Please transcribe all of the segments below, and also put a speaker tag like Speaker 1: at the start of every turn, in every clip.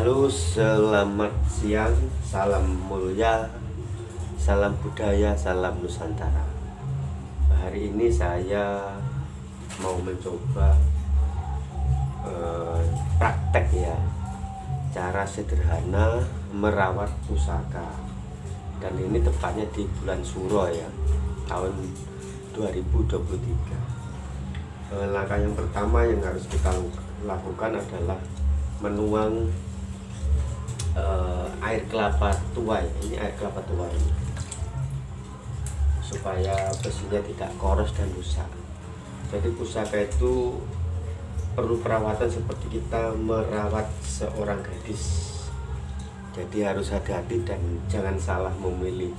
Speaker 1: Halo, selamat siang, salam mulia, salam budaya, salam Nusantara. Hari ini saya mau mencoba praktek ya, cara sederhana merawat pusaka. Dan ini tepatnya di bulan Suro ya, tahun 2023. Langkah yang pertama yang harus kita lakukan adalah menuang air kelapa tua. Ini air kelapa tua ini, supaya besinya tidak koros dan rusak. Jadi pusaka itu perlu perawatan seperti kita merawat seorang gadis. Jadi harus hati-hati dan jangan salah memilih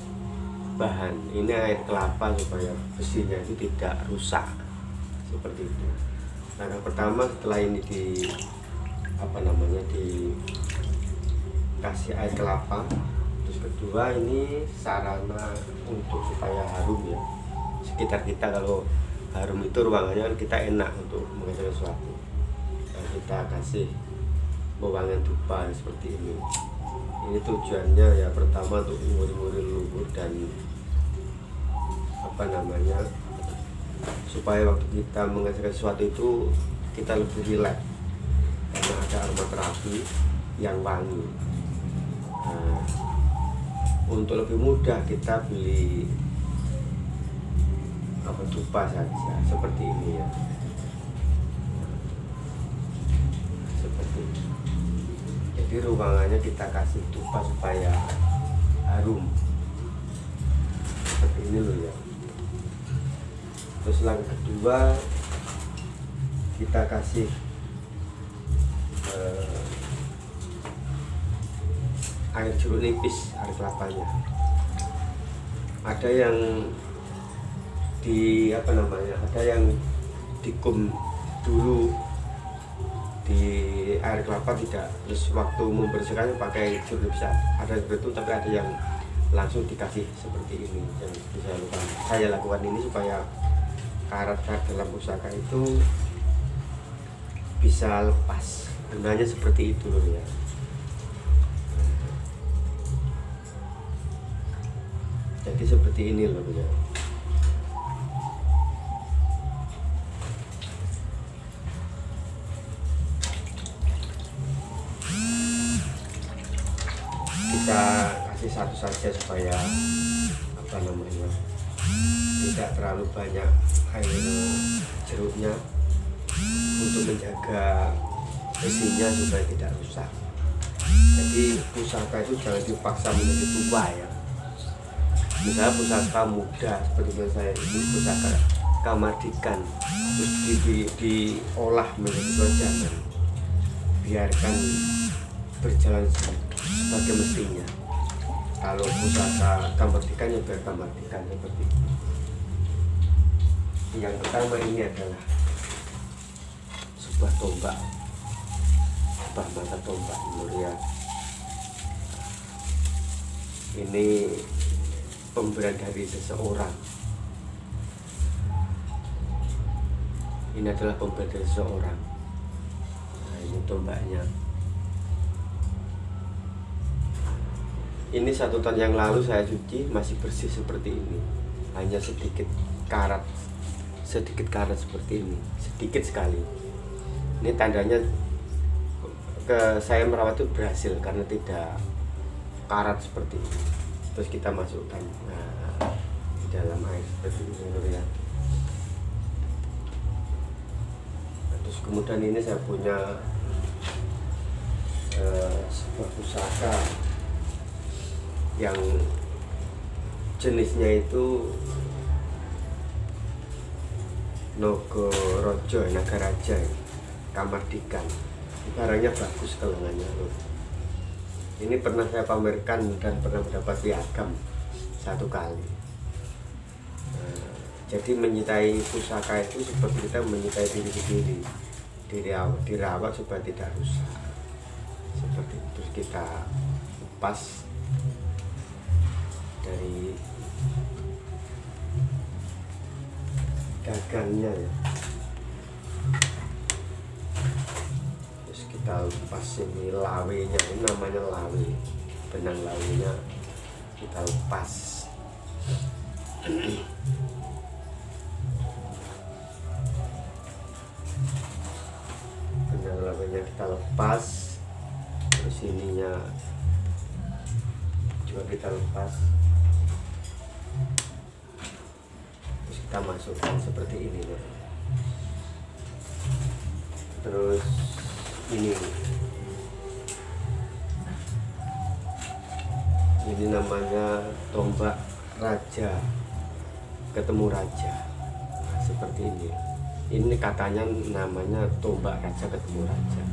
Speaker 1: bahan. Ini air kelapa supaya besinya itu tidak rusak, seperti itu. Langkah pertama setelah ini dikasih air kelapa. Terus kedua, ini sarana untuk supaya harum ya. Sekitar kita kalau harum itu ruangannya kan kita enak untuk mengasih sesuatu. Dan kita kasih pewangian dupa seperti ini. Ini tujuannya ya, pertama untuk nguri-nguri leluhur dan supaya waktu kita menghasilkan sesuatu itu kita lebih rileks karena ada aromaterapi yang wangi. Nah, untuk lebih mudah kita beli dupa saja seperti ini ya, seperti ini. Jadi ruangannya kita kasih dupa supaya harum seperti ini loh ya. Terus langkah kedua, kita kasih air jeruk nipis, air kelapanya. Ada yang ada yang dikum dulu di air kelapa tidak, terus waktu membersihkannya pakai jeruk nipis. Ada seperti itu, tapi ada yang langsung dikasih seperti ini. Yang bisa saya lakukan ini supaya karat-karat dalam pusaka itu bisa lepas. Gunanya seperti itu loh ya. Jadi seperti ini loh ya. Kita kasih satu saja supaya tidak terlalu banyak air jeruknya, untuk menjaga besinya supaya tidak rusak. Jadi pusaka itu jangan dipaksa menjadi tua ya. Misalnya pusaka muda seperti yang saya ini, pusaka Kamardikan, terus diolah menjadi jangan, biarkan berjalan sebagai mestinya. Kalau pusaka Kamardikan ya biar Kamardikan seperti itu. Yang pertama ini adalah sebuah tombak, sebuah mata tombak mulia. Ini pemberian dari seseorang. Ini adalah pemberian dari seseorang. Nah, ini tombaknya. Ini 1 tahun yang lalu saya cuci, masih bersih seperti ini. Hanya sedikit karat seperti ini, sedikit sekali. Ini tandanya saya merawat itu berhasil karena tidak karat seperti ini. Terus kita masukkan di dalam air seperti ini ya. Terus kemudian ini saya punya sebuah pusaka yang jenisnya itu Nogorojo, Nagaraja, Kamardikan. Barangnya bagus, kelengannya loh. Ini pernah saya pamerkan dan pernah mendapat piagam 1 kali. Jadi menyintai pusaka itu seperti kita menyintai diri sendiri, dirawat supaya tidak rusak. Seperti itu. Terus kita lepas dari gagangnya ya. Terus kita kita lepas ini lawenya, ini namanya lawe, benang lawenya kita lepas. Benang lawenya kita lepas, terus ininya juga kita lepas, terus kita masukkan seperti ini loh. Terus ini namanya tombak raja ketemu raja, seperti ini katanya namanya tombak raja ketemu raja.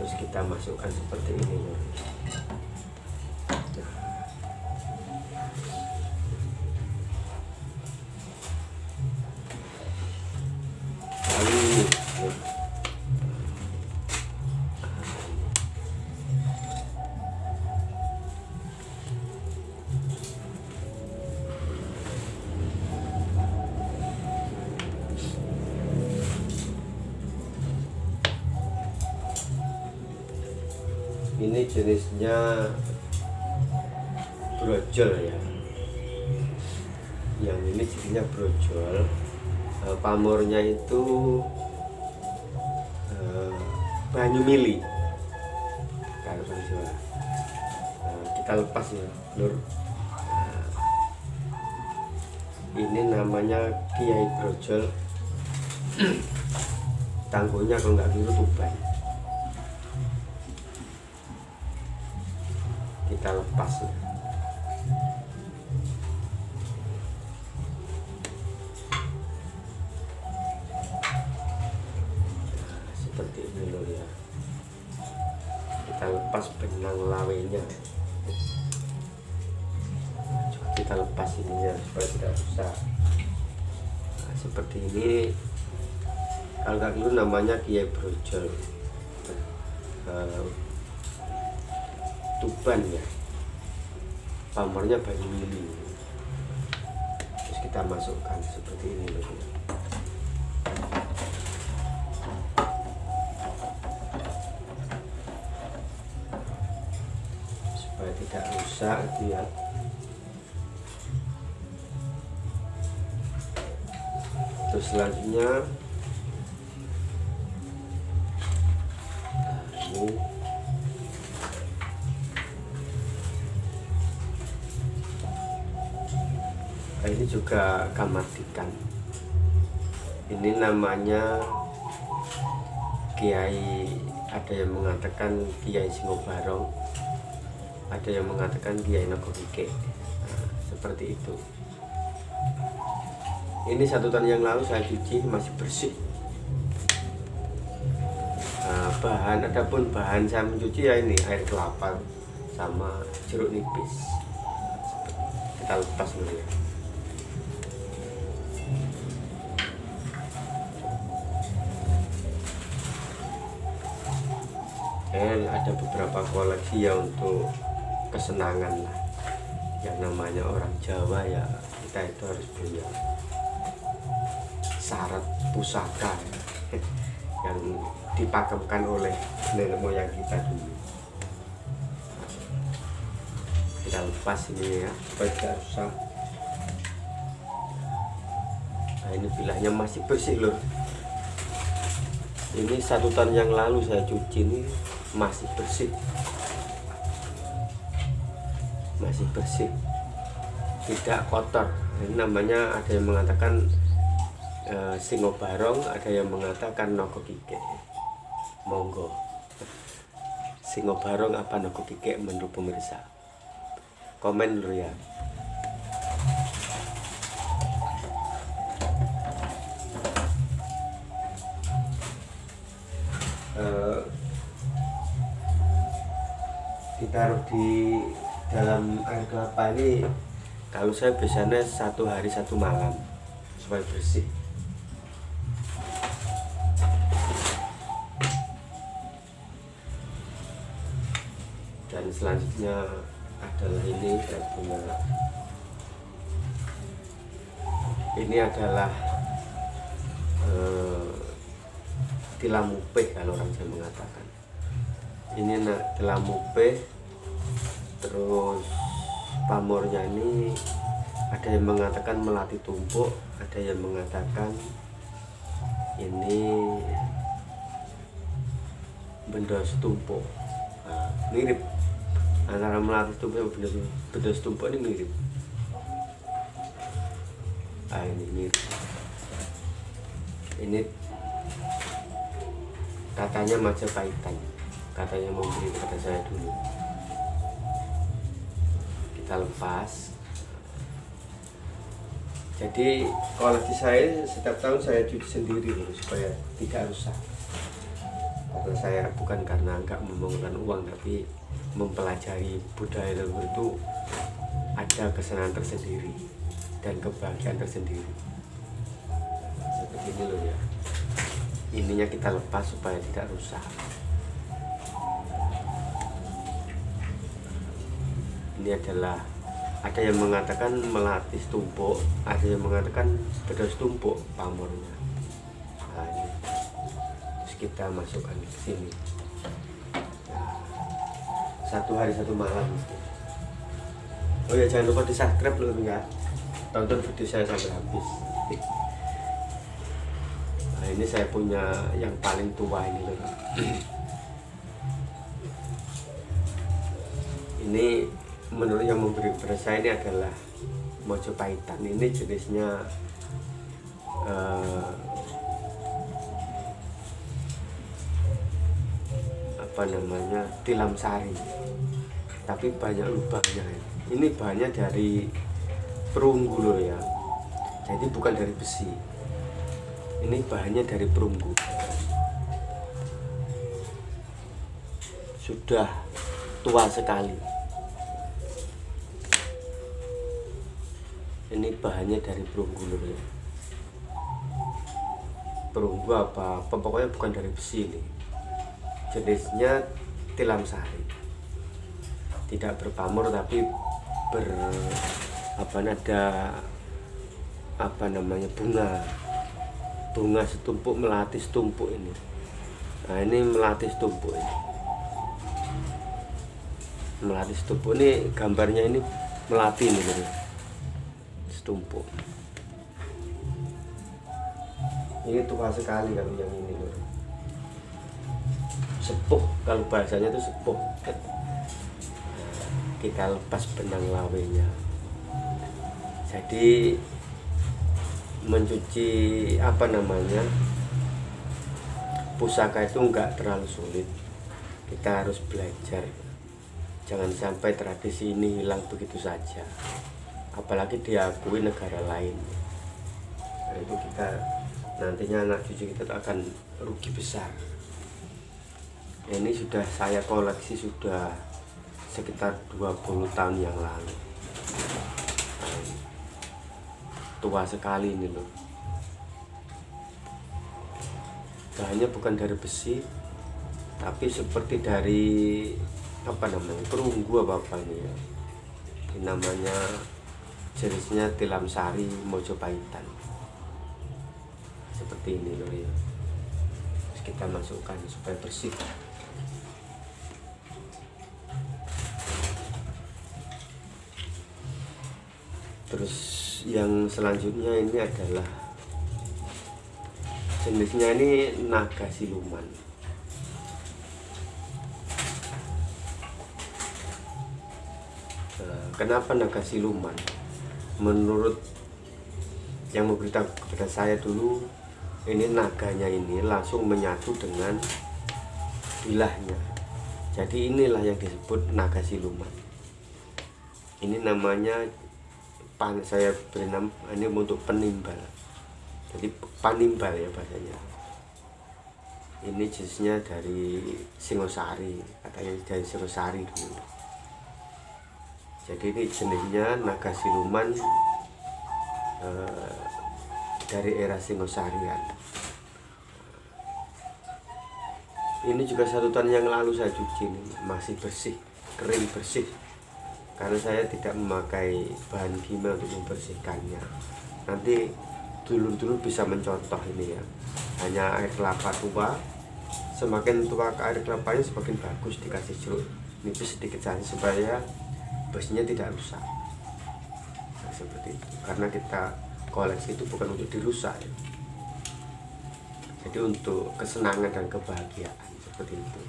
Speaker 1: Terus kita masukkan seperti ini loh. Ini jenisnya brojol ya, yang ini jenisnya brojol. Pamornya itu banyu mili kalau Jawa. Kita lepas ya lur. Ini namanya Kiai Brojol. Tangguhnya kalau nggak biru Tuban. Kita lepas ya. Seperti ini loh ya, kita lepas benang lawenya, kita lepas ininya supaya tidak rusak. Nah, seperti ini. Kalau nggak dulu namanya Kiai Brojol Tuban ya, pamornya banyu mili. Terus kita masukkan seperti ini loh ya. Supaya tidak rusak gitu ya. Terus selanjutnya ini juga kamatikan. Ini namanya Kiai, ada yang mengatakan Kiai Singobarong, ada yang mengatakan Kiai Nogokike. Nah, seperti itu. Ini 1 tahun yang lalu saya cuci, masih bersih. Nah, adapun bahan saya mencuci ya ini air kelapa sama jeruk nipis. Kita lepas dulu ya. Ada beberapa koleksi ya untuk kesenangan lah. Yang namanya orang Jawa ya, kita itu harus punya syarat pusaka ya, yang dipakemkan oleh nenek moyang kita dulu. Kita lepas ini ya supaya tidak rusak. Nah, ini bilahnya masih bersih loh. Ini 1 tahun yang lalu saya cuci, ini masih bersih, tidak kotor. Ini namanya, ada yang mengatakan Singobarong, ada yang mengatakan Nogokike. Monggo, Singobarong apa Nogokike menurut pemirsa? Komen dulu ya. Ditaruh di dalam air kelapa ini, kalau saya biasanya 1 hari 1 malam supaya bersih. Dan selanjutnya adalah ini, saya punya Ini adalah tilam upeh kalau orang Jawa mengatakan. Ini tilam upeh. Terus pamornya ini ada yang mengatakan melati tumpuk, ada yang mengatakan ini benda setumpuk. Nah, mirip antara melati tumpuk dan benda setumpuk, ini mirip. Ah, ini mirip. Ini katanya Majapahitan, katanya memberi kepada saya dulu. Kita lepas. Jadi koleksi saya setiap tahun saya cuci sendiri loh, supaya tidak rusak. Karena saya bukan karena nggak memerlukan uang, tapi mempelajari budaya leluhur itu ada kesenangan tersendiri dan kebahagiaan tersendiri. Seperti ini loh ya. Ininya kita lepas supaya tidak rusak. Ini adalah, ada yang mengatakan melati tumpuk, ada yang mengatakan bedas tumpuk pamornya. Nah, ini. Terus kita masukkan ke sini. Nah, 1 hari 1 malam. Oh ya, jangan lupa di subscribe loh, enggak? Tonton video saya sampai habis. Nah, ini saya punya yang paling tua ini loh. Ini menurut yang memberi kepada saya ini adalah Majapahitan. Ini jenisnya apa namanya, tilam sari, tapi banyak lubangnya. Ini bahannya dari perunggu loh ya, jadi bukan dari besi. Ini bahannya dari perunggu, sudah tua sekali. Ini bahannya dari perunggu loh ya. Perunggu apa pokoknya bukan dari besi. Ini jenisnya tilam sari, tidak berpamor tapi ada apa namanya, bunga setumpuk, melati setumpuk ini. Nah, ini melati setumpuk ini. Melati setumpuk ini gambarnya, ini melati ini loh. Setumpuk. Ini tua sekali kalau yang ini loh. Sepuh, kalau bahasanya itu sepuh. Kita lepas benang lawenya. Jadi mencuci apa namanya, pusaka itu enggak terlalu sulit. Kita harus belajar. Jangan sampai tradisi ini hilang begitu saja, apalagi diakui negara lain. Nah, itu kita nantinya anak cucu kita akan rugi besar. Ini sudah saya koleksi sudah sekitar 20 tahun yang lalu. Tua sekali ini loh. Bahannya bukan dari besi, tapi seperti dari apa namanya, perunggu apa ini ya. Ini namanya jenisnya tilam sari Majapahitan. Seperti ini loh ya. Terus kita masukkan supaya bersih. Terus yang selanjutnya ini adalah jenisnya ini naga siluman. Kenapa naga siluman? Menurut yang memberitahu kepada saya dulu, ini naganya ini langsung menyatu dengan bilahnya. Jadi inilah yang disebut naga siluman. Ini namanya saya beri nama ini untuk penimbal. Jadi panimbal ya bahasanya. Ini jenisnya dari Singosari, katanya dari Singosari dulu. Jadi ini jenisnya naga siluman dari era Singosarian. Ini juga 1 tahun yang lalu saya cuci, ini masih bersih, kering bersih. Karena saya tidak memakai bahan kimia untuk membersihkannya. nanti dulur-dulur bisa mencontoh ini ya, hanya air kelapa tua, semakin tua ke air kelapanya semakin bagus, dikasih jeruk nipis sedikit saja supaya besinya tidak rusak. Nah, seperti itu, karena kita koleksi itu bukan untuk dirusak ya. Jadi untuk kesenangan dan kebahagiaan seperti itu.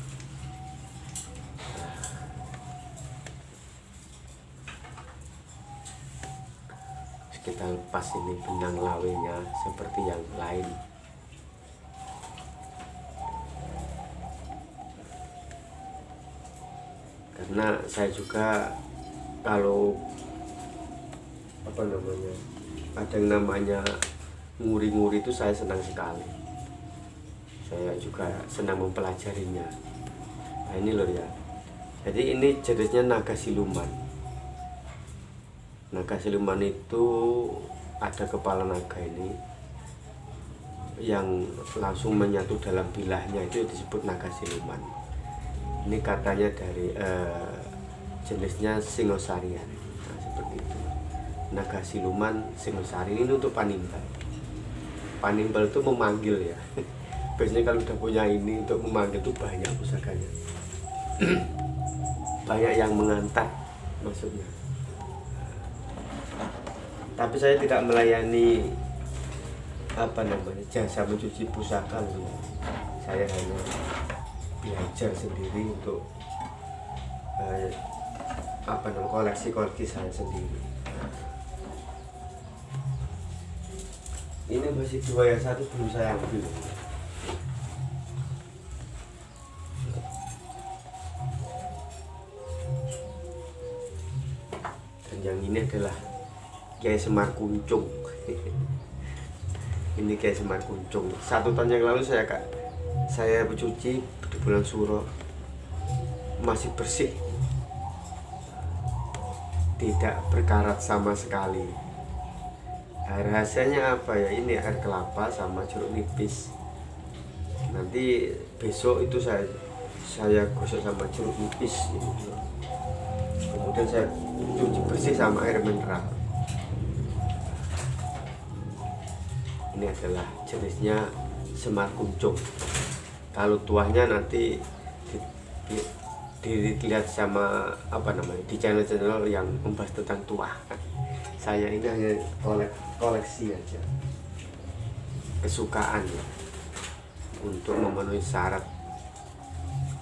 Speaker 1: Kita lepas ini benang lawenya seperti yang lain. Karena saya juga kalau ada yang namanya nguri-nguri itu saya senang sekali. Saya juga senang mempelajarinya. Nah ini loh ya. Jadi ini jenisnya naga siluman. Naga siluman itu ada kepala naga ini yang langsung menyatu dalam bilahnya, itu disebut naga siluman. Ini katanya dari jenisnya Singosarian. Nah, seperti itu. Naga siluman Singosari ini untuk panimbal. Panimbal itu memanggil ya. Biasanya kalau udah punya ini untuk memanggil itu banyak pusakanya. Banyak yang mengantar maksudnya. Tapi saya tidak melayani jasa mencuci pusaka loh. Saya hanya belajar sendiri untuk koleksi saya sendiri. Ini masih 2 yang satu belum saya ambil. Dan yang ini adalah Kiai Semar Kuncung. Ini Kiai Semar Kuncung. 1 tahun yang lalu saya mencuci di bulan Suro, masih bersih, tidak berkarat sama sekali. Rasanya apa ya? Ini air kelapa sama jeruk nipis. Nanti besok itu saya gosok sama jeruk nipis ini. Kemudian saya cuci bersih sama air mineral. Ini adalah jenisnya Semar Kuncung. Kalau tuahnya nanti dilihat sama di channel-channel yang membahas tentang tuah. Saya ini hanya koleksi aja, kesukaan ya, untuk memenuhi syarat.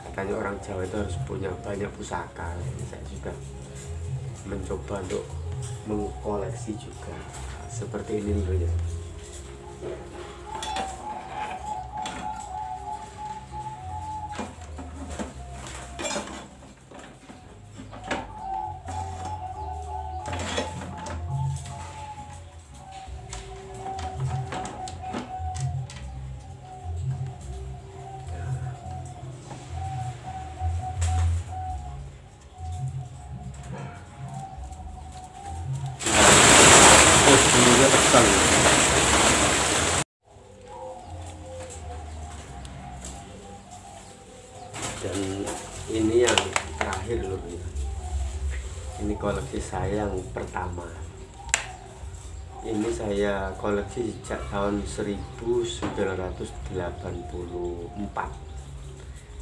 Speaker 1: Katanya orang Jawa itu harus punya banyak pusaka. Saya juga mencoba untuk mengkoleksi juga seperti ini dulu ya. Dan ini yang terakhir loh ya. Ini koleksi saya yang pertama. Ini saya koleksi sejak tahun 1984.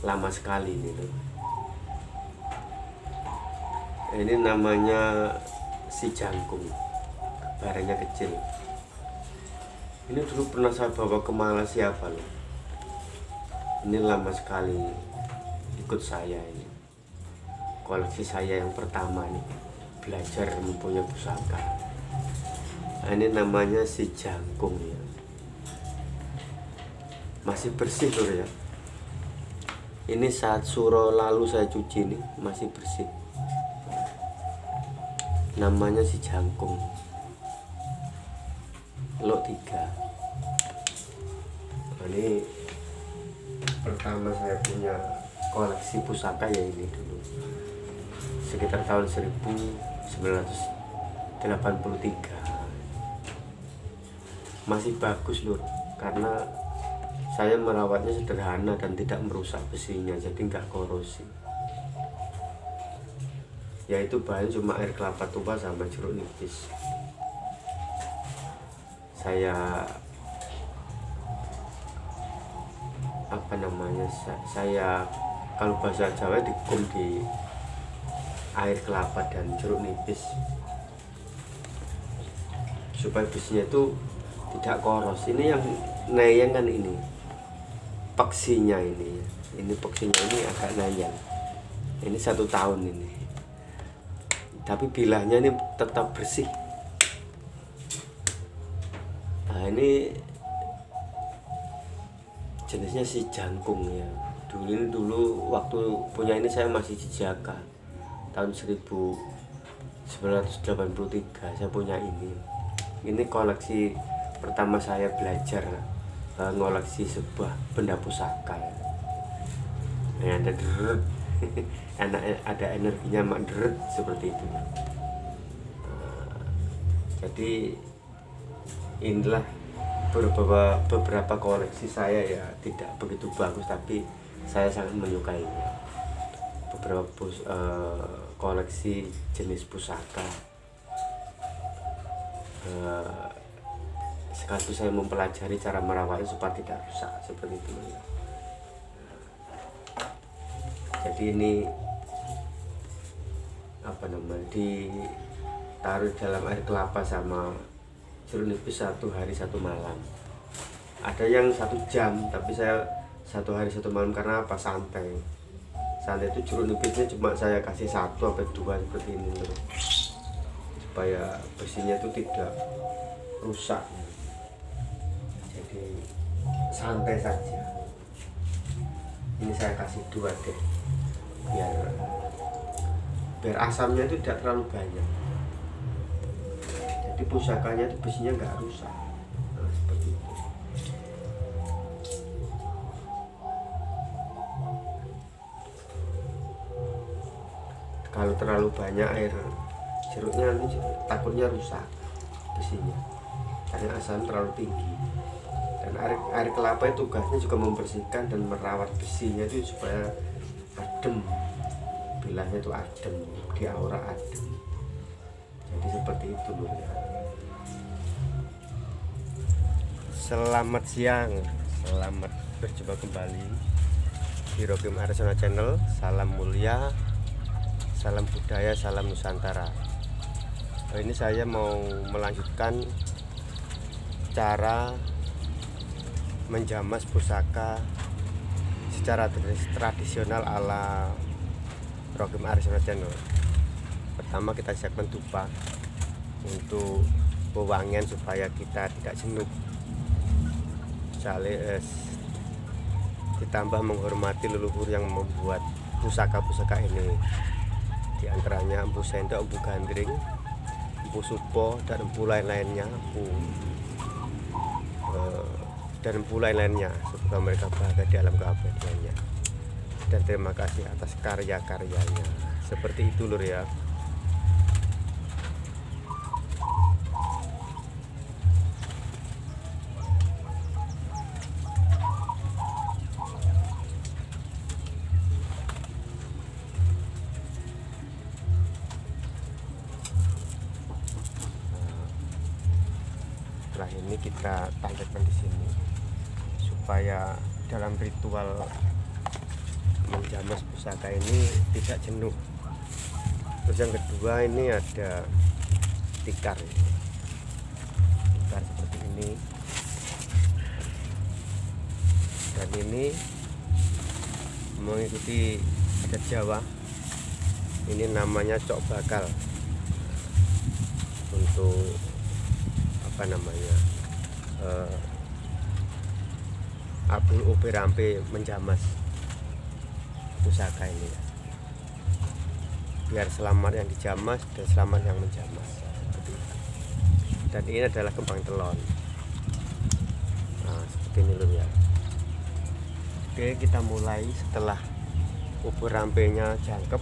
Speaker 1: Lama sekali ini loh. Ini namanya si jangkung, barangnya kecil. Ini dulu pernah saya bawa ke Malaysia loh. Ini lama sekali ikut saya ini. Koleksi saya yang pertama nih, belajar mempunyai pusaka. Nah, ini namanya si jangkung ya. Masih bersih loh ya. Ini saat Suro lalu saya cuci nih, masih bersih. Namanya si jangkung. Lot 3. Nah, ini pertama saya punya koleksi pusaka ya ini dulu, sekitar tahun 1983. Masih bagus lur, karena saya merawatnya sederhana dan tidak merusak besinya, jadi nggak korosi. Yaitu bahan cuma air kelapa tua sama jeruk nipis. saya saya kalau bahasa Jawa dikum di air kelapa dan jeruk nipis supaya besinya itu tidak koros. Ini yang nayang kan, ini peksinya, ini peksinya ini agak nayang. Ini 1 tahun ini, tapi bilahnya ini tetap bersih. Nah, ini jenisnya si jangkung ya. Dulu waktu punya ini saya masih di Jakarta tahun 1983 saya punya ini. Ini koleksi pertama saya belajar ngoleksi sebuah benda pusaka ya. Nah, ada deret ada energinya mak deret seperti itu. Jadi inilah beberapa koleksi saya ya, tidak begitu bagus tapi saya sangat menyukainya. Beberapa koleksi jenis pusaka, sekaligus saya mempelajari cara merawatnya supaya tidak rusak seperti itu ya. Jadi ini ditaruh dalam air kelapa sama jeruk nipis 1 hari 1 malam. Ada yang 1 jam, tapi saya 1 hari 1 malam karena apa? Santai itu jeruk nipisnya cuma saya kasih 1-2 seperti ini loh, supaya besinya itu tidak rusak. Jadi santai saja. Ini saya kasih 2 deh, biar asamnya itu tidak terlalu banyak. Jadi pusakanya itu besinya nggak rusak. Nah, seperti itu. Kalau terlalu banyak air jeruknya nanti takutnya rusak besinya karena asam terlalu tinggi. Dan air kelapa itu tugasnya juga membersihkan dan merawat besinya itu supaya adem, bilahnya itu adem, di aura adem. Jadi seperti itu loh ya. Selamat siang, selamat berjumpa kembali di Rokim Arsona Channel. Salam mulia, salam budaya, salam Nusantara. Ini saya mau melanjutkan cara menjamas pusaka secara tradisional ala Rokim Arsona Channel. Pertama kita siapkan dupa untuk pewangian supaya kita tidak jenuh. Ditambah menghormati leluhur yang membuat pusaka-pusaka ini, di antaranya Empu Sendok, Empu Gandring, Empu Supo, dan empu lain-lainnya, dan empu lain-lainnya. Semoga mereka bahagia di alam keabadiannya. Dan terima kasih atas karya-karyanya. Seperti itu lur ya. Setelah ini kita tancapkan di sini supaya dalam ritual menjamas pusaka ini tidak jenuh. Terus yang kedua, ini ada tikar seperti ini, dan ini mengikuti adat Jawa, ini namanya cok bakal. Untuk abul ubi rampe menjamas pusaka ini ya. Biar selamat yang dijamas dan selamat yang menjamas. Dan ini adalah kembang telon. Nah, seperti ini loh ya. Oke, kita mulai. Setelah ubi rampenya jangkep,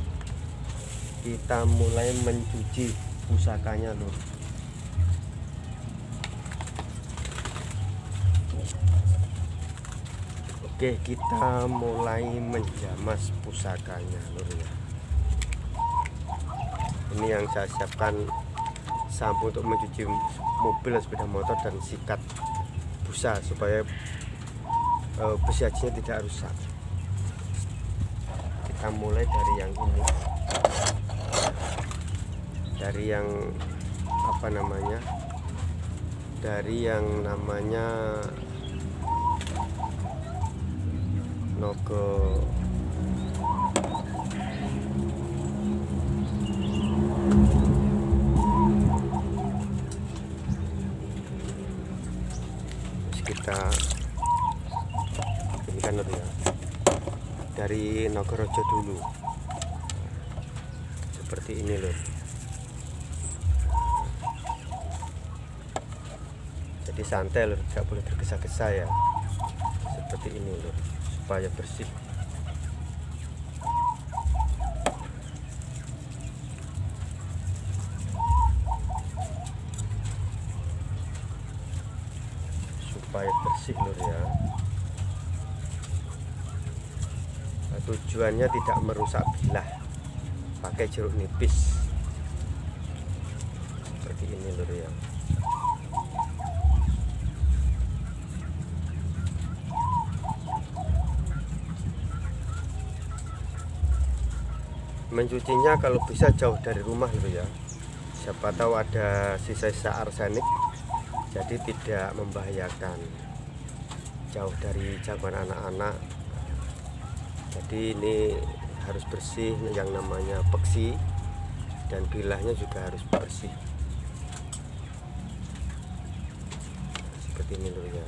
Speaker 1: kita mulai mencuci pusakanya loh. Oke, kita mulai menjamas pusakanya lur ya. Ini yang saya siapkan sampo untuk mencuci mobil, sepeda motor, dan sikat busa supaya besi hajinya tidak rusak. Kita mulai dari yang ini, dari yang apa namanya, dari yang namanya nogo kita ini kan ya, dari Nogorojo dulu seperti ini loh. Jadi santai loh, tidak boleh tergesa-gesa ya, seperti ini loh, supaya bersih. Supaya bersih lur ya. Nah, tujuannya tidak merusak bilah, pakai jeruk nipis seperti ini lur ya. Mencucinya kalau bisa jauh dari rumah lur ya, siapa tahu ada sisa-sisa arsenik, jadi tidak membahayakan, jauh dari jangkauan anak-anak. Jadi ini harus bersih, yang namanya peksi, dan bilahnya juga harus bersih seperti ini lur ya.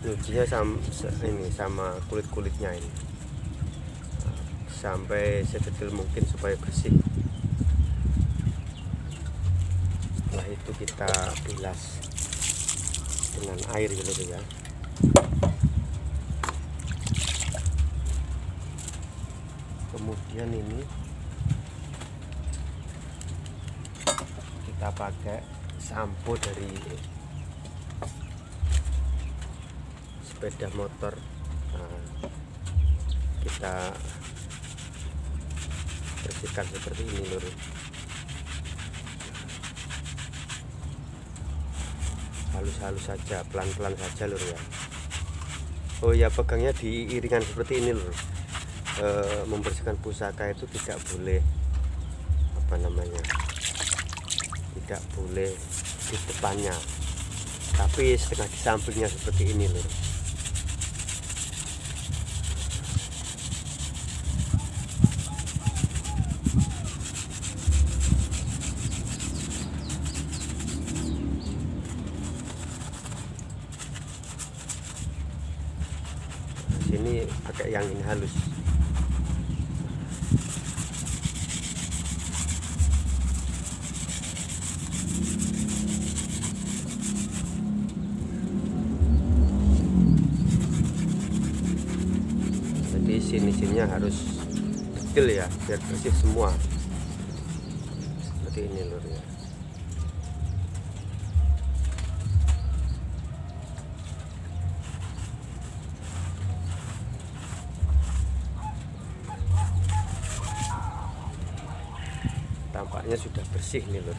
Speaker 1: Nyucinya sama kulit-kulitnya ini, sampai sedetil mungkin supaya bersih. Setelah itu kita bilas dengan air gitu ya. Kemudian ini kita pakai sampo dari sepeda motor. Nah, kita bersihkan seperti ini lur. Halus-halus saja, pelan-pelan saja lur ya. Oh ya, pegangnya di iringan seperti ini lur. Membersihkan pusaka itu tidak boleh apa namanya, tidak boleh di depannya, tapi setengah di sampingnya seperti ini lur. Sini pakai yang ini halus. Jadi sini-sininya harus detail ya, biar bersih semua seperti ini lur ya. Tampaknya sudah bersih nih lur.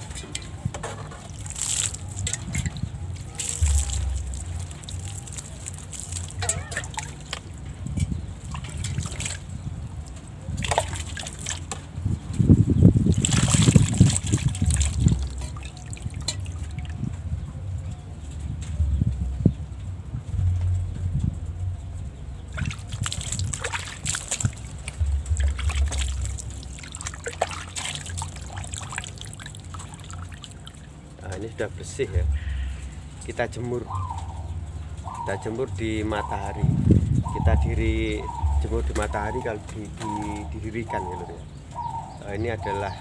Speaker 1: Nah, ini sudah bersih ya. Kita jemur di matahari. Kita jemur di matahari kalau didirikan gitu ya. Nah, ini adalah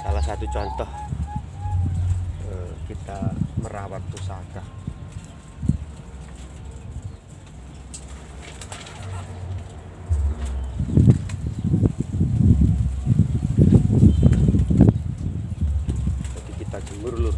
Speaker 1: salah satu contoh kita merawat pusaka. Jadi kita jemur lur.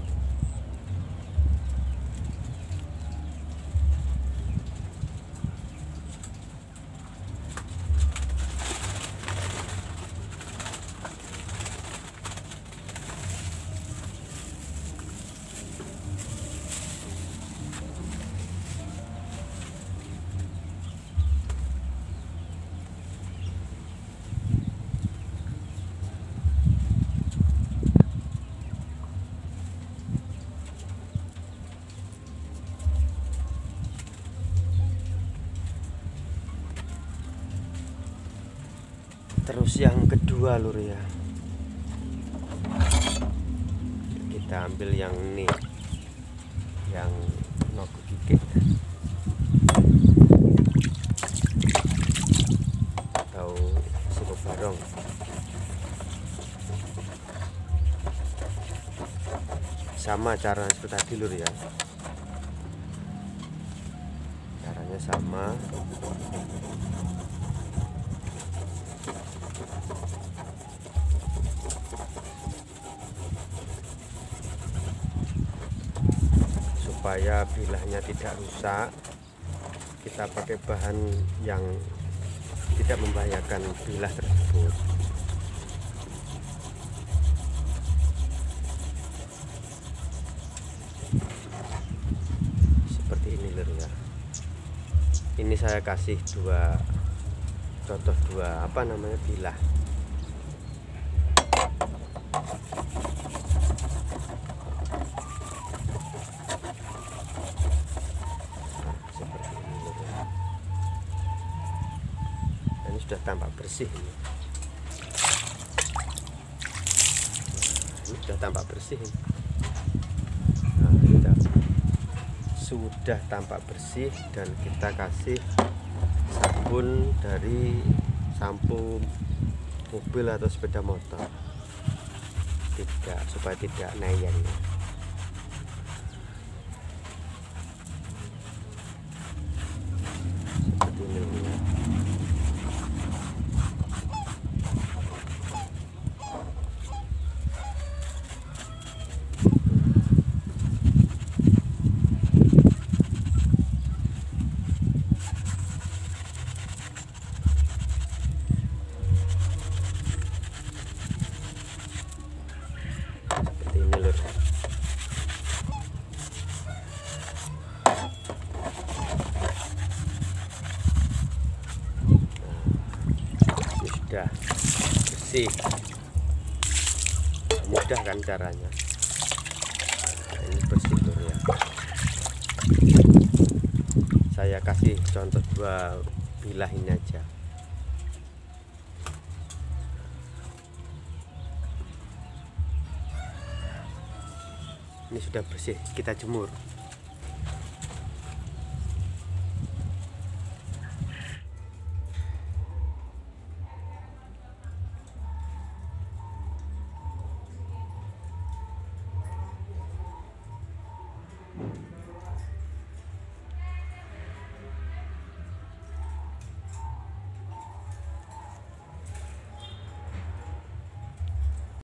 Speaker 1: Terus yang kedua lur ya, kita ambil yang ini, yang nogo gigit atau suku barong. Sama cara seperti tadi lur ya, caranya sama. Supaya bilahnya tidak rusak, kita pakai bahan yang tidak membahayakan bilah tersebut. Seperti ini lur ya. Ini saya kasih contoh dua apa namanya bilah. Sudah tampak bersih ini. Ini sudah tampak bersih. Nah, kita sudah tampak bersih dan kita kasih sabun dari sampo mobil atau sepeda motor, supaya tidak nayan. Seperti ini. Sudah bersih, mudah kan caranya. Nah, ini bersih lur ya. Saya kasih contoh dua bilah ini aja. Ini sudah bersih, kita jemur.